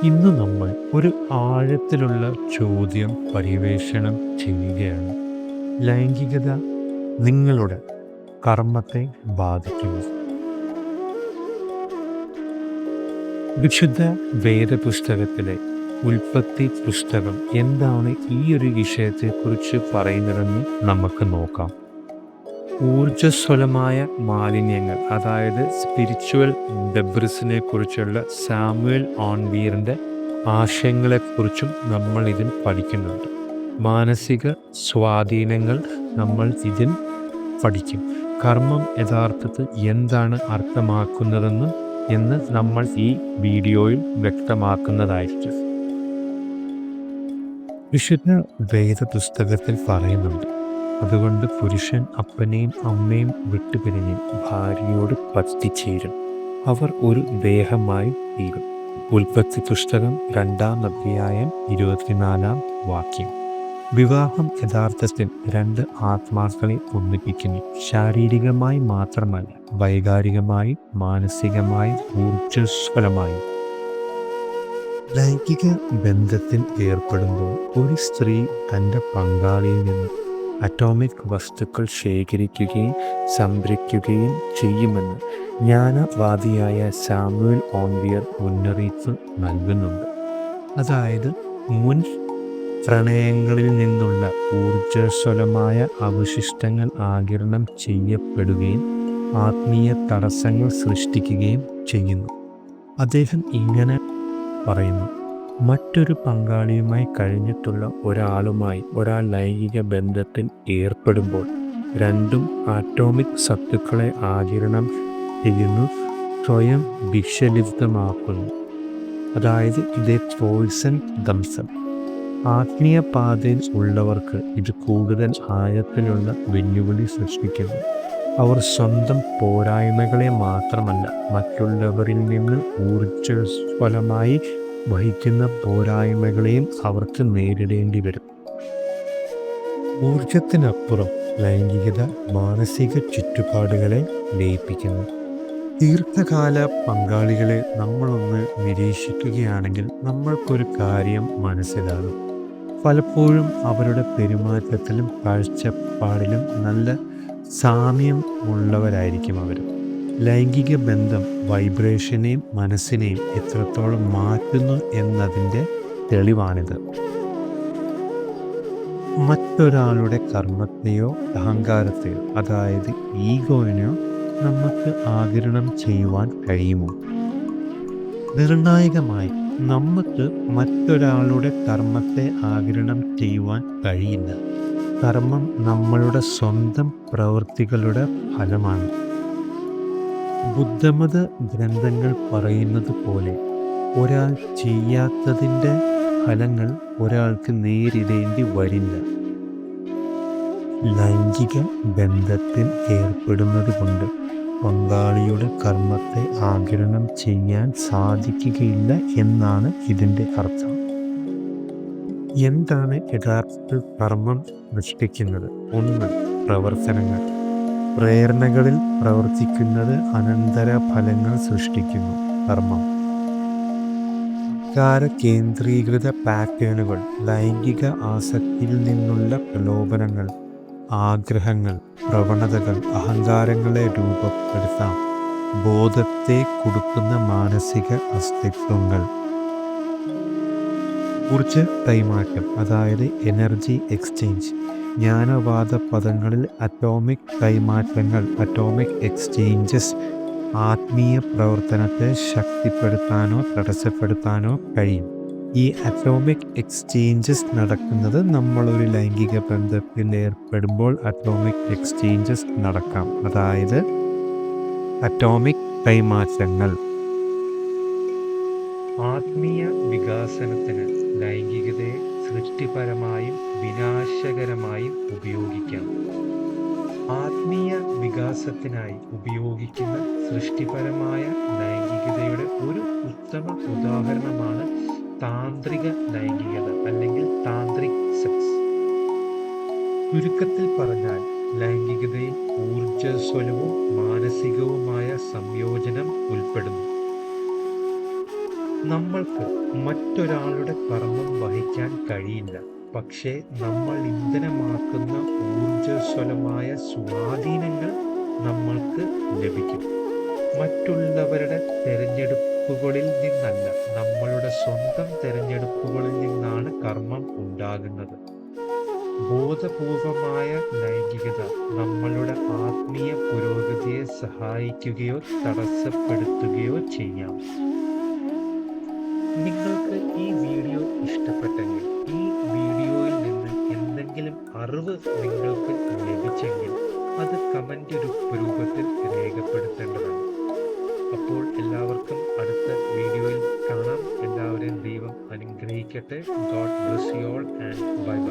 ഇന്ന് നമ്മൾ ഒരു ആഴത്തിലുള്ള ചോദ്യം പര്യവേക്ഷണം ചെയ്യുകയാണ്. ലൈംഗികത നിങ്ങളുടെ കർമ്മത്തെ ബാധിക്കുന്നു. വിശുദ്ധ വേദപുസ്തകത്തിലെ ഉൽപ്പത്തി പുസ്തകം എന്താണ് ഈ ഒരു വിഷയത്തെക്കുറിച്ച് പറയുന്നതെന്ന് നമുക്ക് നോക്കാം. ഊർജ്ജസ്വലമായ മാലിന്യങ്ങൾ, അതായത് സ്പിരിച്വൽ ഡെബ്രിസിനെ കുറിച്ചുള്ള സാമുവൽ ഓൺവീറിൻ്റെ ആശയങ്ങളെക്കുറിച്ചും നമ്മൾ ഇതിൽ പഠിക്കുന്നുണ്ട്. മാനസിക സ്വാധീനങ്ങൾ നമ്മൾ ഇതിൽ പഠിക്കും. കർമ്മം യഥാർത്ഥത്തിൽ എന്താണ് അർത്ഥമാക്കുന്നതെന്ന് നമ്മൾ ഈ വീഡിയോയിൽ വ്യക്തമാക്കുന്നതായിരിക്കും. വിശുദ്ധ വേദപുസ്തകത്തിൽ പറയുന്നുണ്ട്, അതുകൊണ്ട് പുരുഷൻ അപ്പനെയും അമ്മയും വിട്ടുപിരിഞ്ഞ് ഭാര്യയോട് പറ്റിച്ചേരും, അവർ ഒരു ദേഹമായി തീരും. ഉൽപ്പത്തി പുസ്തകം 2-ാം അധ്യായം 24-ാം വാക്യം. വിവാഹം യഥാർത്ഥത്തിൽ രണ്ട് ആത്മാക്കളെ ഒന്നിപ്പിക്കുന്നു. ശാരീരികമായി മാത്രമല്ല, വൈകാരികമായി, മാനസികമായി, ഊർജ്ജസ്വലമായി. ലൈംഗിക ബന്ധത്തിൽ ഏർപ്പെടുമ്പോൾ ഒരു സ്ത്രീ തൻ്റെ പങ്കാളിയിൽ നിന്ന് അറ്റോമിക് വസ്തുക്കൾ ശേഖരിക്കുകയും സംഭരിക്കുകയും ചെയ്യുമെന്ന് ജ്ഞാനവാദിയായ സാമുവൽ ഓൺവിയർ മുന്നറിയിപ്പ് നൽകുന്നുണ്ട്. അതായത് മുൻ പ്രണയങ്ങളിൽ നിന്നുള്ള ഊർജ്ജസ്വലമായ അവശിഷ്ടങ്ങൾ ആഗിരണം ചെയ്യപ്പെടുകയും ആത്മീയ തടസ്സങ്ങൾ സൃഷ്ടിക്കുകയും ചെയ്യുന്നു. അദ്ദേഹം ഇങ്ങനെ പറയുന്നു: മറ്റൊരു പങ്കാളിയുമായി കഴിഞ്ഞിട്ടുള്ള ഒരാളുമായി ഒരാൾ ലൈംഗിക ബന്ധത്തിൽ ഏർപ്പെടുമ്പോൾ രണ്ടും ആറ്റോമിക് സത്തുക്കളെ ആഗിരണം ചെയ്യുന്നു, സ്വയം വിഷലിപ്തമാക്കുന്നു. അതായത് ഇതേ പോയിസൺ ദംസം. ആത്മീയ പാതയിൽ ഉള്ളവർക്ക് ഇത് കൂടുതൽ ആഴത്തിലുള്ള വെല്ലുവിളി സൃഷ്ടിക്കുന്നു. അവർ സ്വന്തം പോരായ്മകളെ മാത്രമല്ല, മറ്റുള്ളവരിൽ നിന്ന് ഊർജ്ജസ്വലമായി വഹിക്കുന്ന പോരായ്മകളെയും അവർക്ക് നേരിടേണ്ടി വരും. ഊർജത്തിനപ്പുറം ലൈംഗികത മാനസിക ചുറ്റുപാടുകളെ ലയിപ്പിക്കുന്നു. ദീർഘകാല പങ്കാളികളെ നമ്മളൊന്ന് നിരീക്ഷിക്കുകയാണെങ്കിൽ നമ്മൾക്കൊരു കാര്യം മനസ്സിലാകും. പലപ്പോഴും അവരുടെ പെരുമാറ്റത്തിലും കാഴ്ചപ്പാടിലും നല്ല സാമ്യം ഉള്ളവരായിരിക്കും അവർ. ലൈംഗിക ബന്ധം വൈബ്രേഷനെയും മനസ്സിനെയും എത്രത്തോളം മാറ്റുന്നു എന്നതിൻ്റെ തെളിവാണിത്. മറ്റൊരാളുടെ കർമ്മത്തെയോ അഹങ്കാരത്തെയോ, അതായത് ഈഗോയിനെയോ നമുക്ക് ആഗിരണം ചെയ്യുവാൻ കഴിയുമോ? നിർണായകമായി നമുക്ക് മറ്റൊരാളുടെ കർമ്മത്തെ ആഗിരണം ചെയ്യുവാൻ കഴിയില്ല. കർമ്മം നമ്മളുടെ സ്വന്തം പ്രവൃത്തികളുടെ ഫലമാണ്. ബുദ്ധമത ഗ്രന്ഥങ്ങൾ പറയുന്നത് പോലെ ഒരാൾ ചെയ്യാത്തതിൻ്റെ ഫലങ്ങൾ ഒരാൾക്ക് നേരിടേണ്ടി വരില്ല. ലൈംഗിക ബന്ധത്തിൽ ഏർപ്പെടുന്നത് കൊണ്ട് പങ്കാളിയുടെ കർമ്മത്തെ ആഗിരണം ചെയ്യാൻ സാധിക്കുകയില്ല എന്നാണ് ഇതിൻ്റെ അർത്ഥം. എന്താണ് യഥാർത്ഥത്തിൽ കർമ്മം സൃഷ്ടിക്കുന്നത്? 1. പ്രവർത്തനങ്ങൾ. പ്രേരണകളിൽ പ്രവർത്തിക്കുന്നത് അനന്തര ഫലങ്ങൾ സൃഷ്ടിക്കുന്നു. കർമ്മം. കേന്ദ്രീകൃത പാറ്റേണുകൾ, ലൈംഗിക ആസക്തിയിൽ നിന്നുള്ള പ്രലോഭനങ്ങൾ, ആഗ്രഹങ്ങൾ, പ്രവണതകൾ, അഹങ്കാരങ്ങളെ രൂപപ്പെടുത്താം. ബോധത്തെ കൊടുക്കുന്ന മാനസിക അസ്തിത്വങ്ങൾ. ഊർജ കൈമാറ്റം, അതായത് എനർജി എക്സ്ചേഞ്ച്. ജ്ഞാനവാദ പദങ്ങളിൽ അറ്റോമിക് കൈമാറ്റങ്ങൾ, അറ്റോമിക് എക്സ്ചേഞ്ചസ് ആത്മീയ പ്രവർത്തനത്തെ ശക്തിപ്പെടുത്താനോ തടസ്സപ്പെടുത്താനോ കഴിയും. ഈ അറ്റോമിക് എക്സ്ചേഞ്ചസ് നടക്കുന്നത് നമ്മളൊരു ലൈംഗിക ബന്ധത്തിൽ ഏർപ്പെടുമ്പോൾ അറ്റോമിക് എക്സ്ചേഞ്ചസ് നടക്കാം. അതായത് അറ്റോമിക് കൈമാറ്റങ്ങൾ. ആത്മീയ വികാസനത്തിന് ലൈംഗികതയെ സൃഷ്ടിപരമായും വിനാശകരമായും ഉപയോഗിക്കാം. ആത്മീയ വികാസത്തിനായി ഉപയോഗിക്കുന്ന സൃഷ്ടിപരമായ ലൈംഗികതയുടെ ഒരു ഉത്തമ ഉദാഹരണമാണ് താന്ത്രിക ലൈംഗികത അല്ലെങ്കിൽ താന്ത്രിക് സെക്സ്. ചുരുക്കത്തിൽ പറഞ്ഞാൽ ലൈംഗികതയിൽ ഊർജ്ജസ്വലവും മാനസികവുമായ സംയോജനം ഉൾപ്പെടുന്നു. നമ്മൾക്ക് മറ്റൊരാളുടെ കർമ്മം വഹിക്കാൻ കഴിയില്ല. പക്ഷേ നമ്മൾ ഇന്ധനമാക്കുന്ന ഊർജ്ജസ്വലമായ സ്വാധീനങ്ങൾ നമ്മൾക്ക് ലഭിക്കും. മറ്റുള്ളവരുടെ തെരഞ്ഞെടുപ്പുകളിൽ നിന്നല്ല, നമ്മളുടെ സ്വന്തം തെരഞ്ഞെടുപ്പുകളിൽ നിന്നാണ് കർമ്മം ഉണ്ടാകുന്നത്. ബോധപൂർവമായ ലൈംഗികത നമ്മളുടെ ആത്മീയ പുരോഗതിയെ സഹായിക്കുകയോ തടസ്സപ്പെടുത്തുകയോ ചെയ്യാം. നിങ്ങൾക്ക് ഈ വീഡിയോ ഇഷ്ടപ്പെട്ടെങ്കിൽ, ഈ വീഡിയോയിൽ നിന്ന് എന്തെങ്കിലും അറിവ് നിങ്ങൾക്ക് ലഭിച്ചെങ്കിൽ അത് കമന്റ് രൂപത്തിൽ രേഖപ്പെടുത്തേണ്ടതാണ്. അപ്പോൾ എല്ലാവർക്കും അടുത്ത വീഡിയോയിൽ കാണാം. എല്ലാവരെയും ദൈവം അനുഗ്രഹിക്കട്ടെ. God bless you all and bye bye.